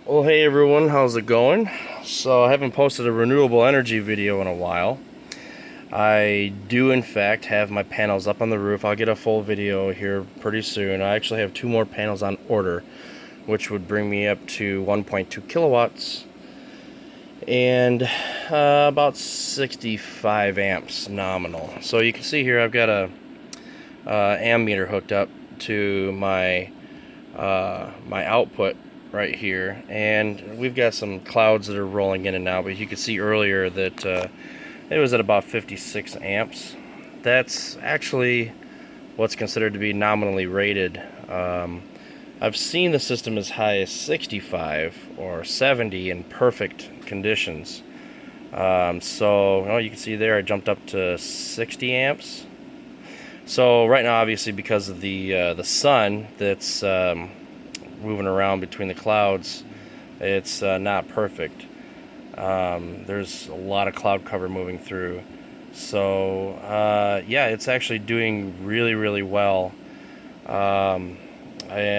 Well, hey everyone, how's it going? So I haven't posted a renewable energy video in a while. I do in fact have my panels up on the roof. I'll get a full video here pretty soon. I actually have 2 more panels on order, which would bring me up to 1.2 kilowatts and about 65 amps nominal. So you can see here I've got a ammeter hooked up to my my output right here, and we've got some clouds that are rolling in and out, but you could see earlier that it was at about 56 amps. That's actually what's considered to be nominally rated. I've seen the system as high as 65 or 70 in perfect conditions. So you can see there I jumped up to 60 amps. So right now, obviously, because of the sun that's moving around between the clouds, it's not perfect. There's a lot of cloud cover moving through. So yeah, it's actually doing really well. And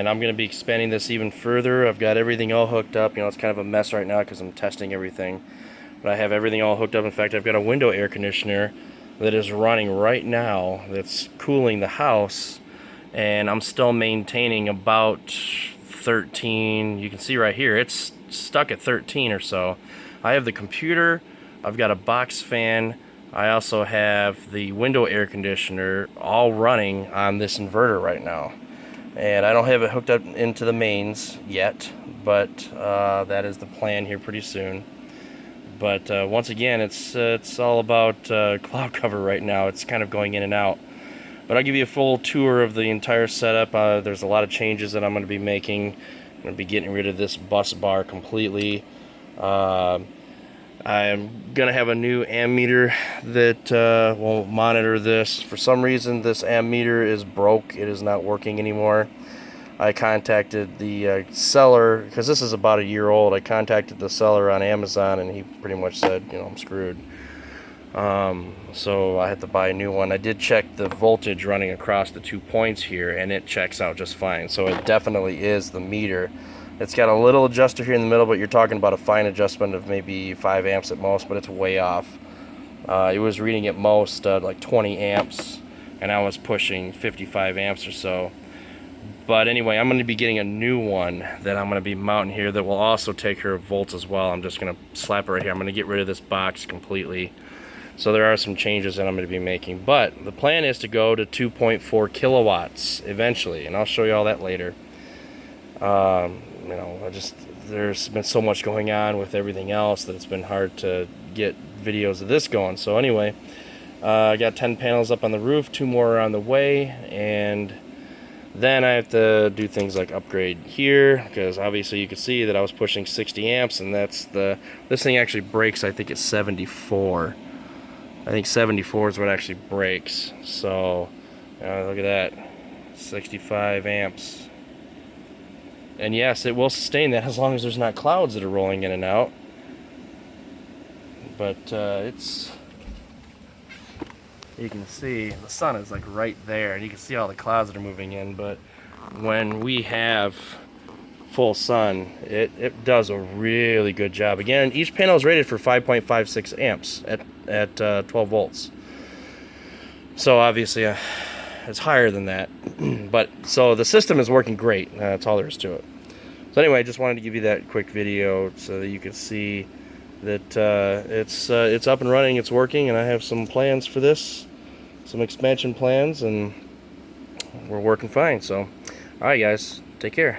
I'm going to be expanding this even further. I've got everything all hooked up. It's kind of a mess right now because I'm testing everything. But I have everything all hooked up. In fact, I've got a window air conditioner that is running right now that's cooling the house. And I'm still maintaining about 13. You can see right here, it's stuck at 13 or so. I have the computer. I've got a box fan. I also have the window air conditioner all running on this inverter right now. And I don't have it hooked up into the mains yet, but that is the plan here pretty soon. But once again, it's all about cloud cover right now. It's kind of going in and out. But I'll give you a full tour of the entire setup. There's a lot of changes that I'm going to be making. I'm going to be getting rid of this bus bar completely. I'm going to have a new ammeter that will monitor this. For some reason, this ammeter is broke. It is not working anymore. I contacted the seller, because this is about a year old. I contacted the seller on Amazon, and he pretty much said, I'm screwed. So I had to buy a new one. I did check the voltage running across the 2 points here, and it checks out just fine. So it definitely is the meter. It's got a little adjuster here in the middle, but you're talking about a fine adjustment of maybe 5 amps at most, but it's way off. It was reading at most like 20 amps, and I was pushing 55 amps or so. But anyway, I'm going to be getting a new one that I'm going to be mounting here that will also take care of volts as well. I'm just going to slap it right here. I'm going to get rid of this box completely. So there are some changes that I'm going to be making. But the plan is to go to 2.4 kilowatts eventually, and I'll show you all that later. There's been so much going on with everything else that it's been hard to get videos of this going. So anyway, I got 10 panels up on the roof, 2 more are on the way, and then I have to do things like upgrade here, because obviously you can see that I was pushing 60 amps, and this thing actually breaks, I think it's 74. I think 74 is what actually breaks. So look at that, 65 amps. And yes, it will sustain that as long as there's not clouds that are rolling in and out. But you can see the sun is like right there, and you can see all the clouds that are moving in. But when we have full sun, it does a really good job. Again, each panel is rated for 5.56 amps at 12 volts. So obviously it's higher than that. But so the system is working great. That's all there is to it. So anyway, I just wanted to give you that quick video so that you could see that it's up and running, it's working, and I have some plans for this, some expansion plans, and we're working fine. So all right guys, take care.